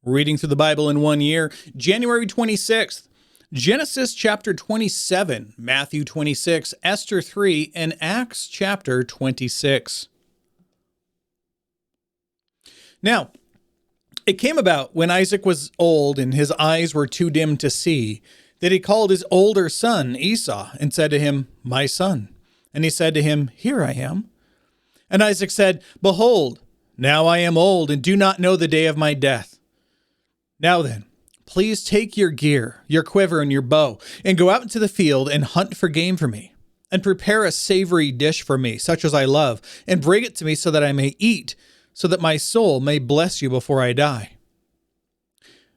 Reading through the Bible in 1 year, January 26th, Genesis chapter 27, Matthew 26, Esther 3, and Acts chapter 26. Now, it came about when Isaac was old and his eyes were too dim to see, that he called his older son Esau and said to him, "My son." And he said to him, "Here I am." And Isaac said, "Behold, now I am old and do not know the day of my death. Now then, please take your gear, your quiver, and your bow, and go out into the field and hunt for game for me, and prepare a savory dish for me, such as I love, and bring it to me so that I may eat, so that my soul may bless you before I die."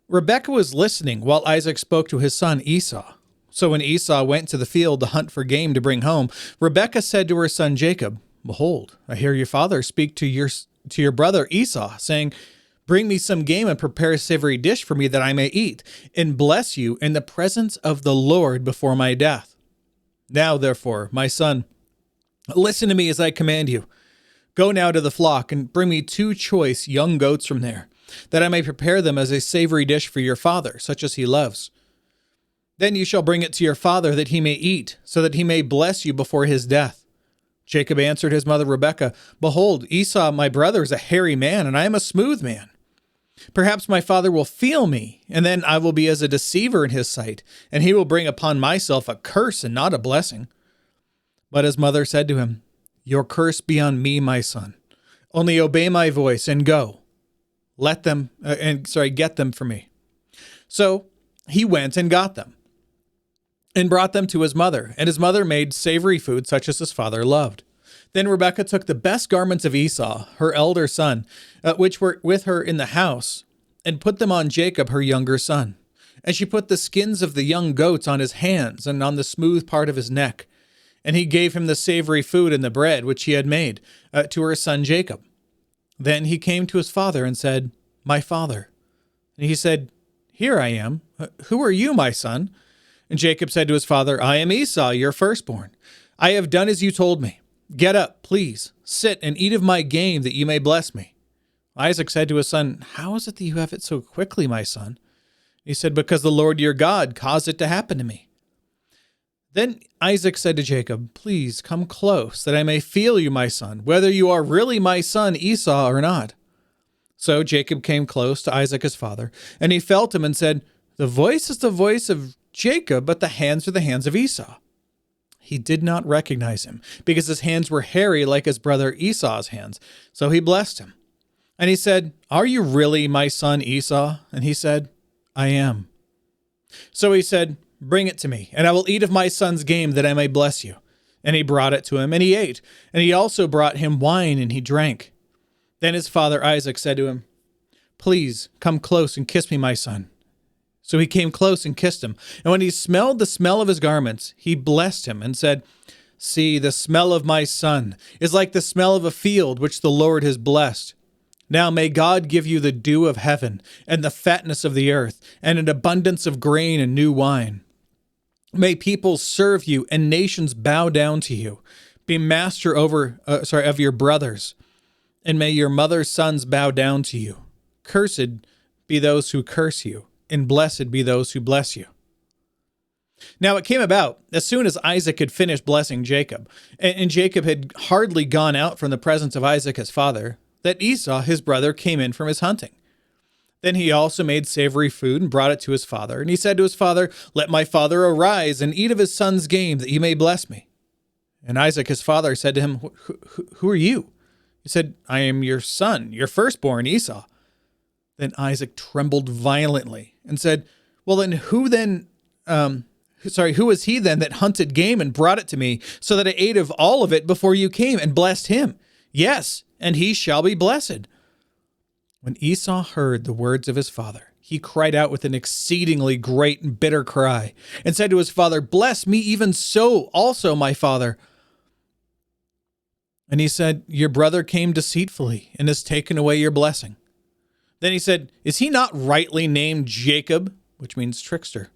Rebekah was listening while Isaac spoke to his son Esau. So when Esau went to the field to hunt for game to bring home, Rebekah said to her son Jacob, "Behold, I hear your father speak to your brother Esau, saying, 'Bring me some game and prepare a savory dish for me that I may eat, and bless you in the presence of the Lord before my death. Now, therefore, my son, listen to me as I command you. Go now to the flock and bring me 2 choice young goats from there, that I may prepare them as a savory dish for your father, such as he loves. Then you shall bring it to your father that he may eat, so that he may bless you before his death.' Jacob answered his mother Rebekah, 'Behold, Esau my brother is a hairy man, and I am a smooth man. Perhaps my father will feel me, and then I will be as a deceiver in his sight, and he will bring upon myself a curse and not a blessing.' But his mother said to him, 'Your curse be on me, my son. Only obey my voice and go. Get them for me.' So he went and got them, and brought them to his mother, and his mother made savory food such as his father loved. Then Rebekah took the best garments of Esau, her elder son, which were with her in the house, and put them on Jacob, her younger son. And she put the skins of the young goats on his hands and on the smooth part of his neck. And he gave him the savory food and the bread which he had made to her son Jacob. Then he came to his father and said, 'My father.' And he said, 'Here I am. Who are you, my son?' And Jacob said to his father, 'I am Esau, your firstborn. I have done as you told me. Get up, please, sit and eat of my game that you may bless me.' Isaac said to his son, 'How is it that you have it so quickly, my son?' He said, 'Because the Lord your God caused it to happen to me.' Then Isaac said to Jacob, 'Please come close, that I may feel you, my son, whether you are really my son Esau or not.' So Jacob came close to Isaac his father, and he felt him and said, 'The voice is the voice of Jacob, but the hands are the hands of Esau.' He did not recognize him, because his hands were hairy like his brother Esau's hands. So he blessed him. And he said, 'Are you really my son Esau?' And he said, 'I am.' So he said, 'Bring it to me, and I will eat of my son's game that I may bless you.' And he brought it to him, and he ate. And he also brought him wine, and he drank. Then his father Isaac said to him, 'Please come close and kiss me, my son.' So he came close and kissed him. And when he smelled the smell of his garments, he blessed him and said, 'See, the smell of my son is like the smell of a field which the Lord has blessed. Now may God give you the dew of heaven and the fatness of the earth and an abundance of grain and new wine. May peoples serve you and nations bow down to you. Be master of your brothers, and may your mother's sons bow down to you. Cursed be those who curse you, and blessed be those who bless you.' Now it came about, as soon as Isaac had finished blessing Jacob, and Jacob had hardly gone out from the presence of Isaac his father, that Esau his brother came in from his hunting. Then he also made savory food and brought it to his father. And he said to his father, 'Let my father arise and eat of his son's game, that you may bless me.' And Isaac his father said to him, 'Who are you?' He said, 'I am your son, your firstborn Esau.' Then Isaac trembled violently and said, 'Well, then who was he then that hunted game and brought it to me, so that I ate of all of it before you came and blessed him? Yes, and he shall be blessed.' When Esau heard the words of his father, he cried out with an exceedingly great and bitter cry, and said to his father, 'Bless me even so also, my father.' And he said, 'Your brother came deceitfully and has taken away your blessing.' Then he said, 'Is he not rightly named Jacob?' Which means trickster.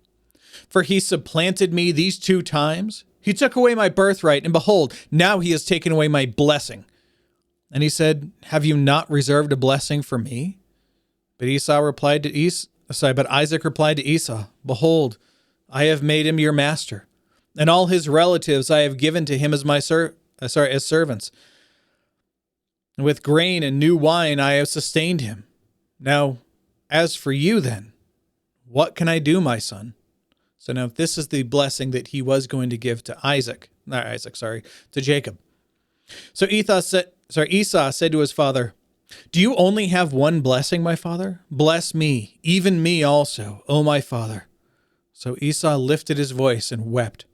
'For he supplanted me these 2 times. He took away my birthright, and behold, now he has taken away my blessing.' And he said, 'Have you not reserved a blessing for me?' But Isaac replied to Esau, "Behold, I have made him your master, and all his relatives I have given to him as as servants. And with grain and new wine I have sustained him. Now, as for you then, what can I do, my son?" So now this is the blessing that he was going to give to to Jacob. So Esau said to his father, "Do you only have one blessing, my father? Bless me, even me also, O my father." So Esau lifted his voice and wept.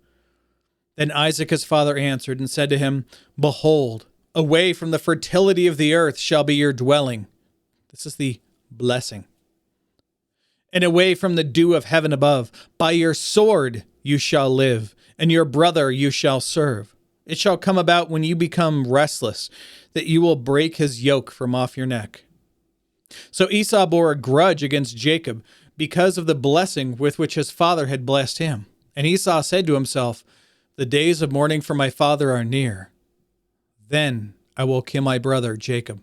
Then Isaac his father answered and said to him, "Behold, away from the fertility of the earth shall be your dwelling." This is the blessing. "And away from the dew of heaven above, by your sword you shall live, and your brother you shall serve. It shall come about when you become restless, that you will break his yoke from off your neck." So Esau bore a grudge against Jacob because of the blessing with which his father had blessed him. And Esau said to himself, "The days of mourning for my father are near. Then I will kill my brother Jacob."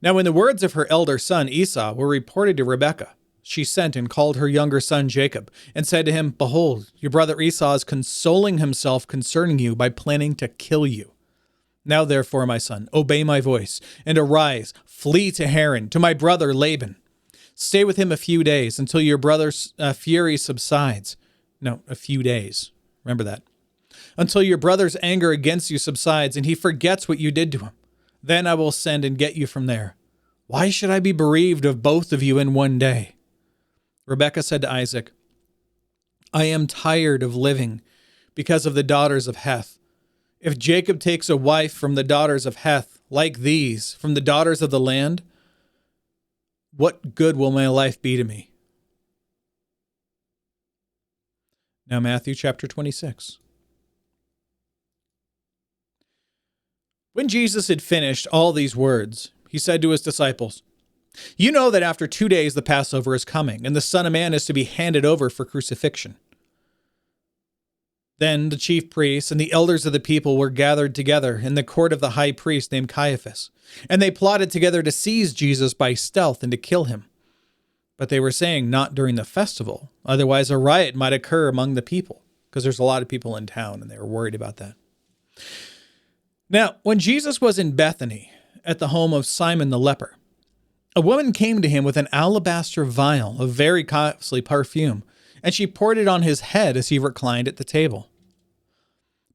Now when the words of her elder son Esau were reported to Rebekah, she sent and called her younger son Jacob, and said to him, "Behold, your brother Esau is consoling himself concerning you by planning to kill you. Now therefore, my son, obey my voice, and arise, flee to Haran, to my brother Laban. Stay with him a few days until your brother's fury subsides." No, a few days. Remember that. "Until your brother's anger against you subsides, and he forgets what you did to him. Then I will send and get you from there. Why should I be bereaved of both of you in one day?" Rebekah said to Isaac, "I am tired of living because of the daughters of Heth. If Jacob takes a wife from the daughters of Heth, like these, from the daughters of the land, what good will my life be to me?" Now Matthew chapter 26. When Jesus had finished all these words, he said to his disciples, "You know that after 2 days the Passover is coming, and the Son of Man is to be handed over for crucifixion." Then the chief priests and the elders of the people were gathered together in the court of the high priest named Caiaphas, and they plotted together to seize Jesus by stealth and to kill him. But they were saying, "Not during the festival, otherwise a riot might occur among the people," because there's a lot of people in town, and they were worried about that. Now, when Jesus was in Bethany, at the home of Simon the leper, a woman came to him with an alabaster vial of very costly perfume, and she poured it on his head as he reclined at the table.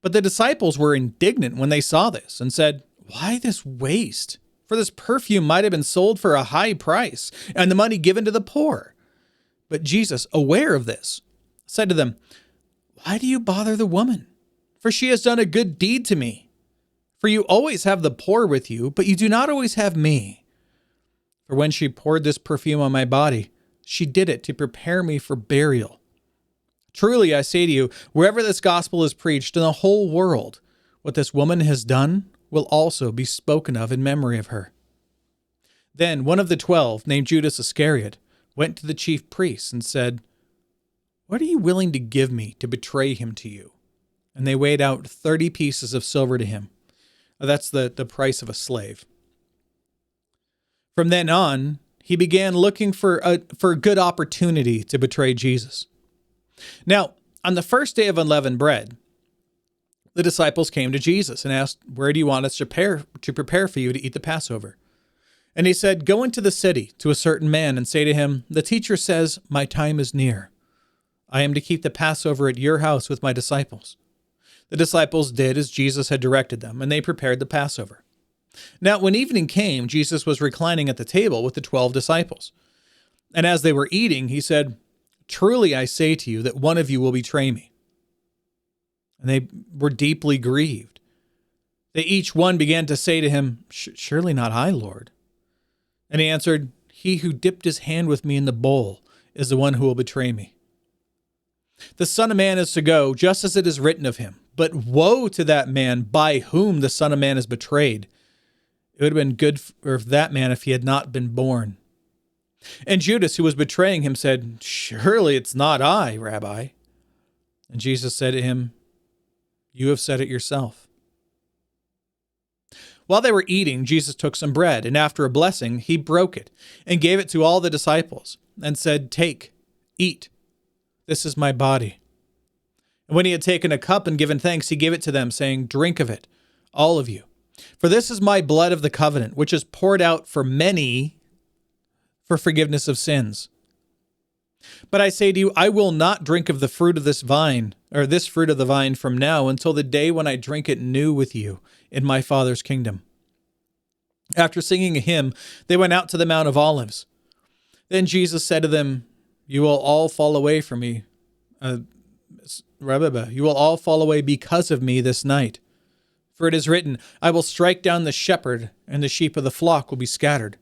But the disciples were indignant when they saw this, and said, "Why this waste? For this perfume might have been sold for a high price, and the money given to the poor." But Jesus, aware of this, said to them, "Why do you bother the woman? For she has done a good deed to me. For you always have the poor with you, but you do not always have me. For when she poured this perfume on my body, she did it to prepare me for burial. Truly, I say to you, wherever this gospel is preached in the whole world, what this woman has done will also be spoken of in memory of her." Then one of the 12, named Judas Iscariot, went to the chief priests and said, "What are you willing to give me to betray him to you?" And they weighed out 30 pieces of silver to him. That's the price of a slave. From then on, he began looking for a good opportunity to betray Jesus. Now, on the first day of unleavened bread, the disciples came to Jesus and asked, "Where do you want us to prepare for you to eat the Passover?" And he said, "Go into the city to a certain man and say to him, 'The teacher says, my time is near. I am to keep the Passover at your house with my disciples.'" The disciples did as Jesus had directed them, and they prepared the Passover. Now, when evening came, Jesus was reclining at the table with the 12 disciples. And as they were eating, he said, "Truly I say to you that one of you will betray me." And they were deeply grieved. They each one began to say to him, "Surely not I, Lord." And he answered, "He who dipped his hand with me in the bowl is the one who will betray me. The Son of Man is to go, just as it is written of him. But woe to that man by whom the Son of Man is betrayed. It would have been good for that man if he had not been born." And Judas, who was betraying him, said, "Surely it's not I, Rabbi." And Jesus said to him, "You have said it yourself." While they were eating, Jesus took some bread, and after a blessing, he broke it and gave it to all the disciples and said, "Take, eat. This is my body." And when he had taken a cup and given thanks, he gave it to them, saying, "Drink of it, all of you. For this is my blood of the covenant, which is poured out for many for forgiveness of sins. But I say to you, I will not drink of the fruit of this vine, or this fruit of the vine from now until the day when I drink it new with you in my Father's kingdom." After singing a hymn, they went out to the Mount of Olives. Then Jesus said to them, "You will all fall away from me. You will all fall away because of me this night. For it is written, I will strike down the shepherd, and the sheep of the flock will be scattered.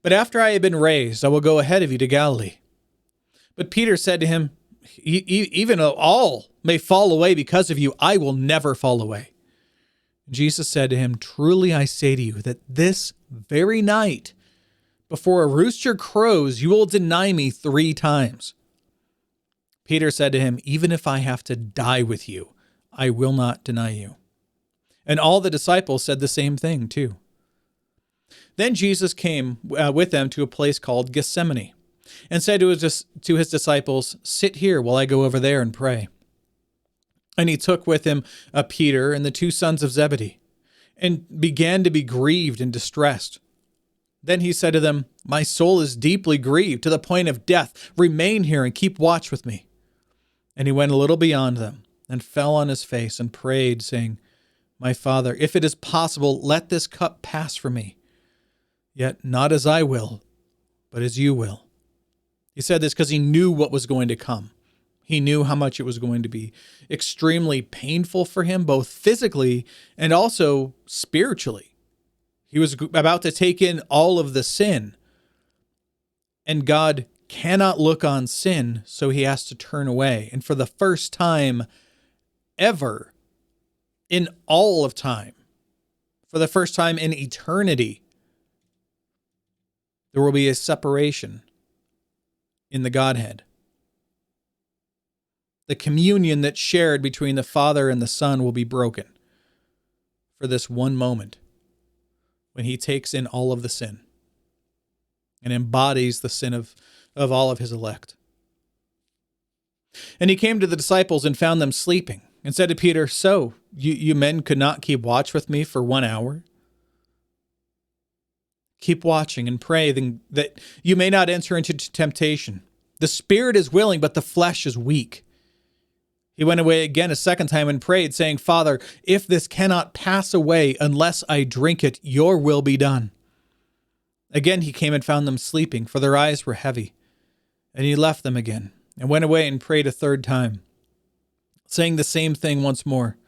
But after I have been raised, I will go ahead of you to Galilee." But Peter said to him, "Even though all may fall away because of you, I will never fall away." Jesus said to him, "Truly I say to you that this very night, before a rooster crows, you will deny me 3 times. Peter said to him, "Even if I have to die with you, I will not deny you." And all the disciples said the same thing too. Then Jesus came with them to a place called Gethsemane, and said to his disciples, "Sit here while I go over there and pray." And he took with him Peter and the 2 sons of Zebedee, and began to be grieved and distressed. Then he said to them, "My soul is deeply grieved to the point of death. Remain here and keep watch with me." And he went a little beyond them, and fell on his face and prayed, saying, "My Father, if it is possible, let this cup pass from me. Yet not as I will, but as you will." He said this because he knew what was going to come. He knew how much it was going to be extremely painful for him, both physically and also spiritually. He was about to take in all of the sin, and God cannot look on sin, so he has to turn away. And for the first time ever in all of time, for the first time in eternity, there will be a separation in the Godhead. The communion that's shared between the Father and the Son will be broken for this one moment when he takes in all of the sin and embodies the sin of all of his elect. And he came to the disciples and found them sleeping, and said to Peter, "So, you men could not keep watch with me for 1 hour? Keep watching and pray that you may not enter into temptation. The spirit is willing, but the flesh is weak." He went away again a second time and prayed, saying, "Father, if this cannot pass away unless I drink it, your will be done." Again he came and found them sleeping, for their eyes were heavy. And he left them again, and went away and prayed a 3rd time, saying the same thing once more.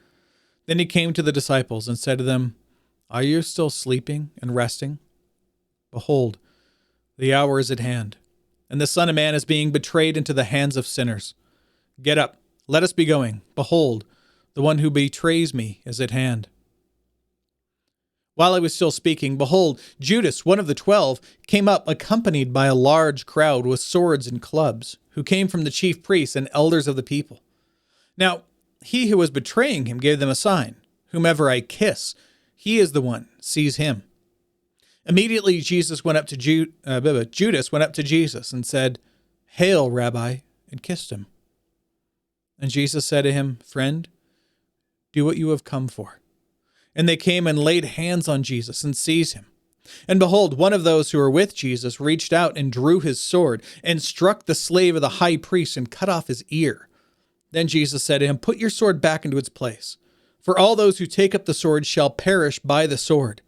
Then he came to the disciples and said to them, "Are you still sleeping and resting? Behold, the hour is at hand, and the Son of Man is being betrayed into the hands of sinners. Get up, let us be going. Behold, the one who betrays me is at hand." While I was still speaking, behold, Judas, one of the 12, came up accompanied by a large crowd with swords and clubs, who came from the chief priests and elders of the people. Now, he who was betraying him gave them a sign, "Whomever I kiss, he is the one, seize him." Immediately Judas went up to Jesus and said, "Hail, Rabbi," and kissed him. And Jesus said to him, "Friend, do what you have come for." And they came and laid hands on Jesus and seized him. And behold, one of those who were with Jesus reached out and drew his sword and struck the slave of the high priest and cut off his ear. Then Jesus said to him, "Put your sword back into its place, for all those who take up the sword shall perish by the sword.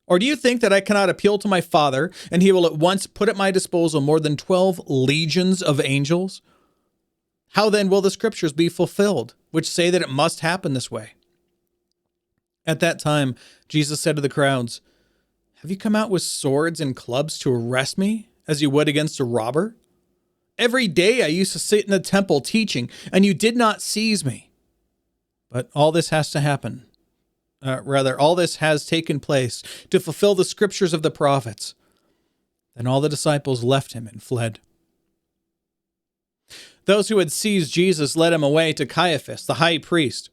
Or do you think that I cannot appeal to my Father, and he will at once put at my disposal more than 12 legions of angels? How then will the scriptures be fulfilled, which say that it must happen this way?" At that time, Jesus said to the crowds, "Have you come out with swords and clubs to arrest me, as you would against a robber? Every day I used to sit in the temple teaching, and you did not seize me. But all this has to happen. All this has taken place to fulfill the scriptures of the prophets." Then all the disciples left him and fled. Those who had seized Jesus led him away to Caiaphas, the high priest,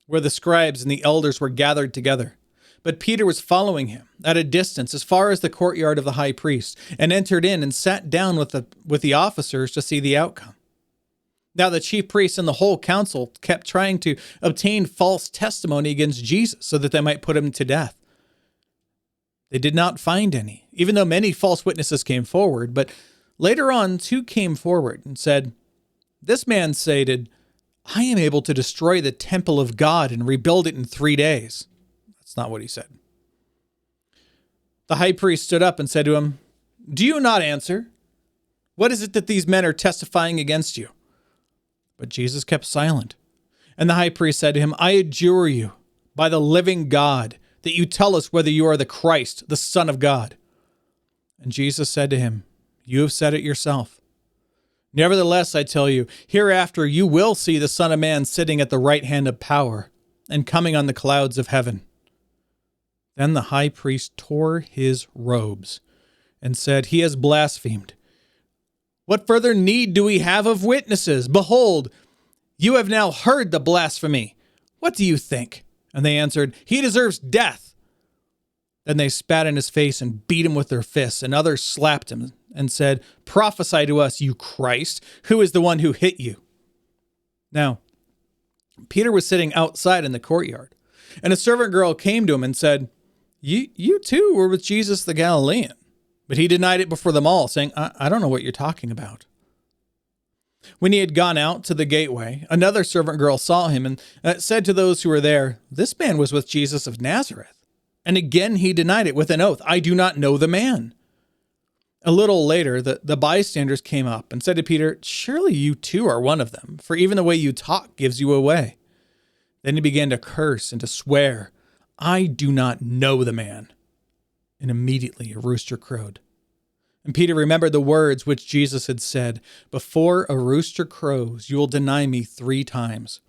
where the scribes and the elders were gathered together. But Peter was following him at a distance as far as the courtyard of the high priest, and entered in and sat down with the officers to see the outcome. Now the chief priests and the whole council kept trying to obtain false testimony against Jesus so that they might put him to death. They did not find any, even though many false witnesses came forward. But later on, two came forward and said, "This man stated, 'I am able to destroy the temple of God and rebuild it in 3 days.'" That's not what he said. The high priest stood up and said to him, "Do you not answer? What is it that these men are testifying against you?" But Jesus kept silent. And the high priest said to him, "I adjure you by the living God that you tell us whether you are the Christ, the Son of God." And Jesus said to him, "You have said it yourself. Nevertheless, I tell you, hereafter you will see the Son of Man sitting at the right hand of power and coming on the clouds of heaven." Then the high priest tore his robes and said, "He has blasphemed. What further need do we have of witnesses? Behold, you have now heard the blasphemy. What do you think?" And they answered, "He deserves death." Then they spat in his face and beat him with their fists, and others slapped him and said, "Prophesy to us, you Christ. Who is the one who hit you?" Now, Peter was sitting outside in the courtyard, and a servant girl came to him and said, You too were with Jesus the Galilean." But he denied it before them all, saying, I don't know what you're talking about." When he had gone out to the gateway, another servant girl saw him and said to those who were there, "This man was with Jesus of Nazareth." And again he denied it with an oath, "I do not know the man." A little later, the bystanders came up and said to Peter, "Surely you too are one of them, for even the way you talk gives you away." Then he began to curse and to swear, "I do not know the man." And immediately a rooster crowed. And Peter remembered the words which Jesus had said, "Before a rooster crows, you will deny me 3 times."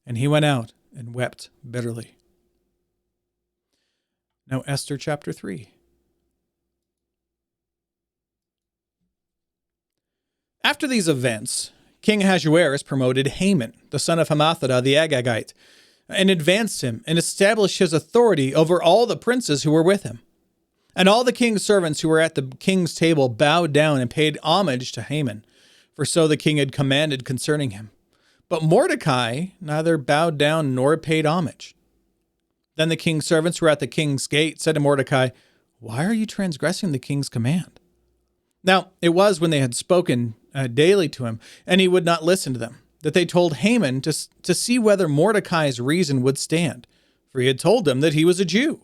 And he went out and wept bitterly. Now Esther chapter 3. After these events, King Ahasuerus promoted Haman, the son of Hammedatha the Agagite, and advanced him and established his authority over all the princes who were with him. And all the king's servants who were at the king's table bowed down and paid homage to Haman, for so the king had commanded concerning him. But Mordecai neither bowed down nor paid homage. Then the king's servants who were at the king's gate said to Mordecai, "Why are you transgressing the king's command?" Now it was when they had spoken daily to him, and he would not listen to them, that they told Haman to see whether Mordecai's reason would stand, for he had told them that he was a Jew.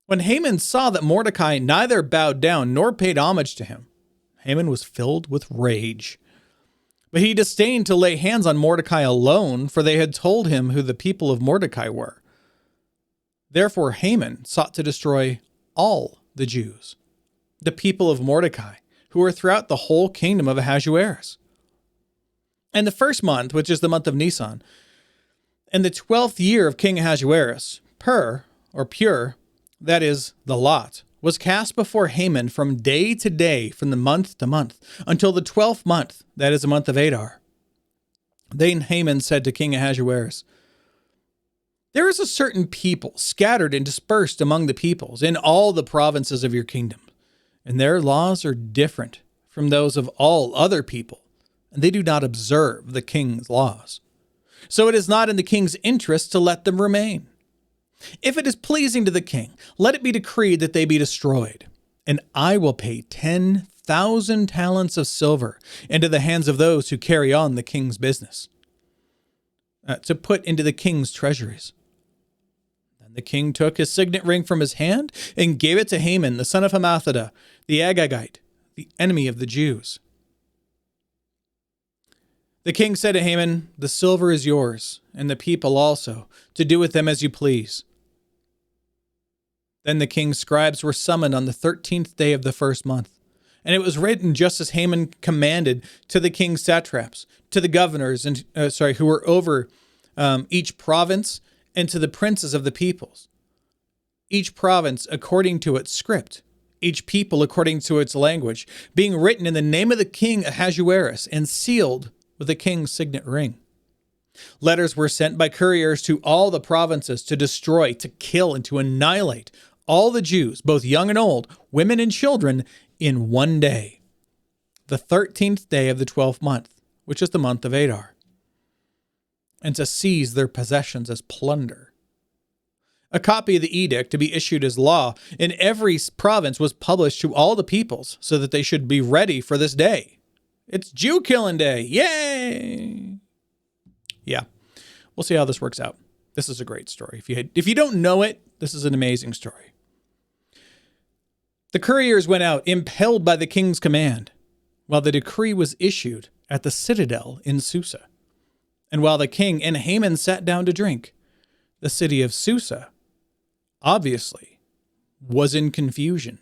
When Haman saw that Mordecai neither bowed down nor paid homage to him, Haman was filled with rage. But he disdained to lay hands on Mordecai alone, for they had told him who the people of Mordecai were. Therefore Haman sought to destroy all the Jews, the people of Mordecai, who were throughout the whole kingdom of Ahasuerus. And the first month, which is the month of Nisan, in the 12th year of King Ahasuerus, Pur, that is, the lot, was cast before Haman from day to day, from the month to month, until the 12th month, that is the month of Adar. Then Haman said to King Ahasuerus, "There is a certain people scattered and dispersed among the peoples in all the provinces of your kingdom, and their laws are different from those of all other people, and they do not observe the king's laws. So it is not in the king's interest to let them remain. If it is pleasing to the king, let it be decreed that they be destroyed, and I will pay 10,000 talents of silver into the hands of those who carry on the king's business, to put into the king's treasuries." Then the king took his signet ring from his hand and gave it to Haman, the son of Hammedatha, the Agagite, the enemy of the Jews. The king said to Haman, "The silver is yours, and the people also, to do with them as you please." Then the king's scribes were summoned on the 13th day of the first month, and it was written just as Haman commanded to the king's satraps, to the governors who were over each province, and to the princes of the peoples. Each province according to its script, each people according to its language, being written in the name of the king Ahasuerus and sealed with the king's signet ring. Letters were sent by couriers to all the provinces to destroy, to kill, and to annihilate all the Jews, both young and old, women and children, in one day, the 13th day of the 12th month, which is the month of Adar, and to seize their possessions as plunder. A copy of the edict to be issued as law in every province was published to all the peoples so that they should be ready for this day. It's Jew killing day. Yay! Yeah, we'll see how this works out. This is a great story. If you don't know it, this is an amazing story. The couriers went out, impelled by the king's command, while the decree was issued at the citadel in Susa. And while the king and Haman sat down to drink, the city of Susa, obviously, was in confusion.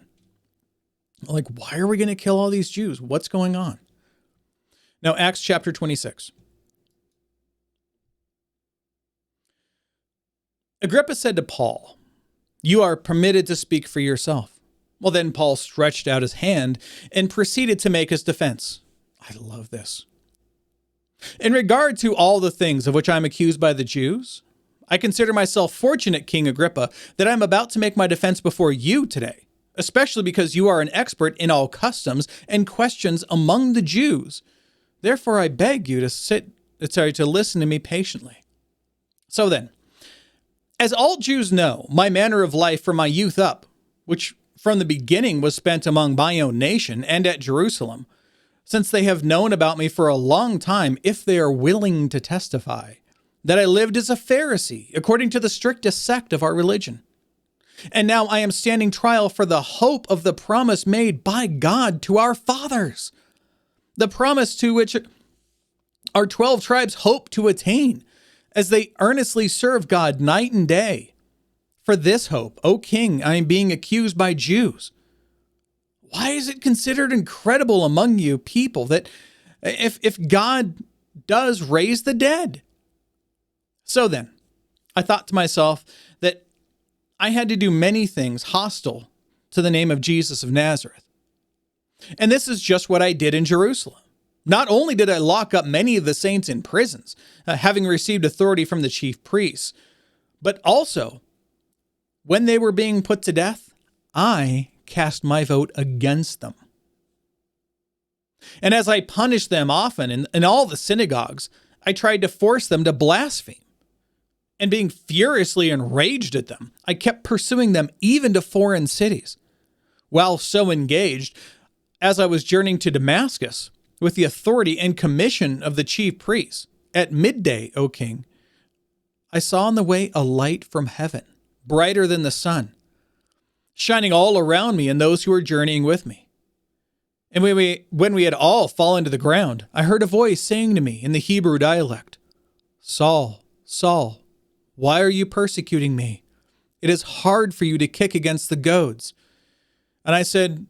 Like, why are we going to kill all these Jews? What's going on? Now, Acts chapter 26. Agrippa said to Paul, "You are permitted to speak for yourself." Well, then Paul stretched out his hand and proceeded to make his defense. I love this. "In regard to all the things of which I am accused by the Jews, I consider myself fortunate, King Agrippa, that I am about to make my defense before you today, especially because you are an expert in all customs and questions among the Jews. Therefore, I beg you to listen to me patiently. So then, as all Jews know, my manner of life from my youth up, which from the beginning was spent among my own nation and at Jerusalem, since they have known about me for a long time, if they are willing to testify, that I lived as a Pharisee, according to the strictest sect of our religion. And now I am standing trial for the hope of the promise made by God to our fathers, the promise to which our 12 tribes hope to attain, as they earnestly serve God night and day. For this hope, O King, I am being accused by Jews. Why is it considered incredible among you people that if God does raise the dead?" So then, I thought to myself that I had to do many things hostile to the name of Jesus of Nazareth. And this is just what I did in Jerusalem. Not only did I lock up many of the saints in prisons, having received authority from the chief priests, but also, when they were being put to death, I cast my vote against them. And as I punished them often in all the synagogues, I tried to force them to blaspheme. And being furiously enraged at them, I kept pursuing them even to foreign cities. While so engaged, as I was journeying to Damascus, with the authority and commission of the chief priests, at midday, O King, I saw on the way a light from heaven, brighter than the sun, shining all around me and those who were journeying with me. And when we had all fallen to the ground, I heard a voice saying to me in the Hebrew dialect, "Saul, Saul, why are you persecuting me? It is hard for you to kick against the goads." And I said,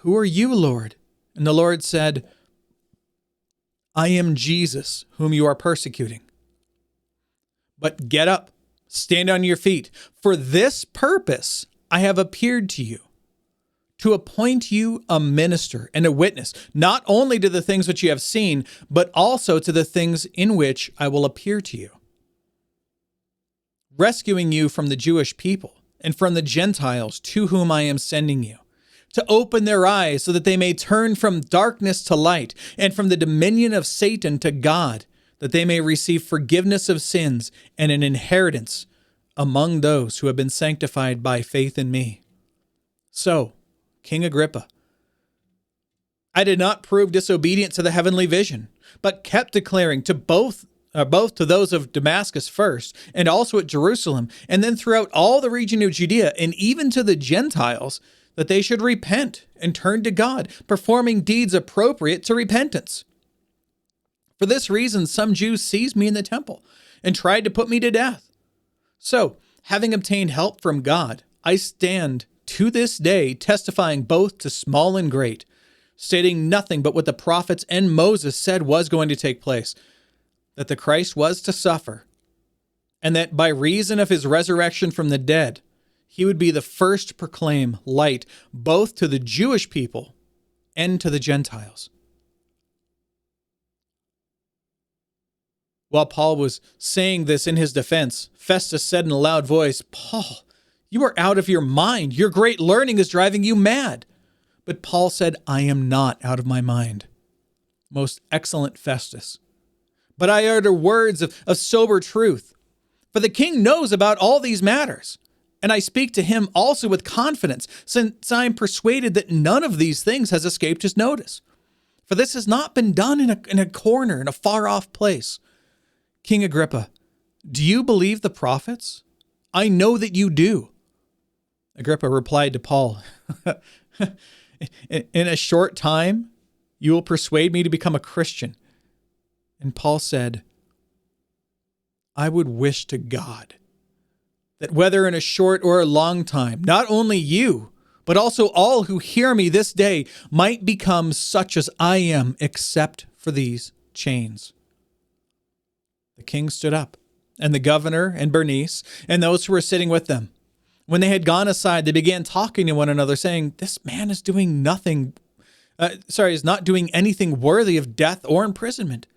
"Who are you, Lord?" And the Lord said, "I am Jesus, whom you are persecuting. But get up, stand on your feet. For this purpose I have appeared to you, to appoint you a minister and a witness, not only to the things which you have seen, but also to the things in which I will appear to you, rescuing you from the Jewish people and from the Gentiles to whom I am sending you, to open their eyes so that they may turn from darkness to light and from the dominion of Satan to God, that they may receive forgiveness of sins and an inheritance among those who have been sanctified by faith in me." So, King Agrippa, I did not prove disobedient to the heavenly vision, but kept declaring to both to those of Damascus first, and also at Jerusalem, and then throughout all the region of Judea, and even to the Gentiles, that they should repent and turn to God, performing deeds appropriate to repentance. For this reason, some Jews seized me in the temple and tried to put me to death. So, having obtained help from God, I stand to this day testifying both to small and great, stating nothing but what the prophets and Moses said was going to take place, that the Christ was to suffer, and that by reason of his resurrection from the dead, he would be the first to proclaim light both to the Jewish people and to the Gentiles. While Paul was saying this in his defense, Festus said in a loud voice, "Paul, you are out of your mind. Your great learning is driving you mad." But Paul said, "I am not out of my mind, most excellent Festus, but I utter words of sober truth. For the king knows about all these matters, and I speak to him also with confidence, since I am persuaded that none of these things has escaped his notice. For this has not been done in a corner, in a far-off place. King Agrippa, do you believe the prophets? I know that you do." Agrippa replied to Paul, "In a short time, you will persuade me to become a Christian." And Paul said, "I would wish to God that whether in a short or a long time, not only you, but also all who hear me this day might become such as I am, except for these chains." The king stood up, and the governor and Bernice and those who were sitting with them. When they had gone aside, they began talking to one another, saying, "This man is is not doing anything worthy of death or imprisonment."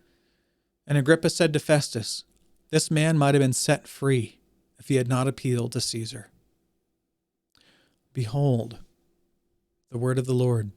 And Agrippa said to Festus, "This man might have been set free if he had not appealed to Caesar." Behold, the word of the Lord.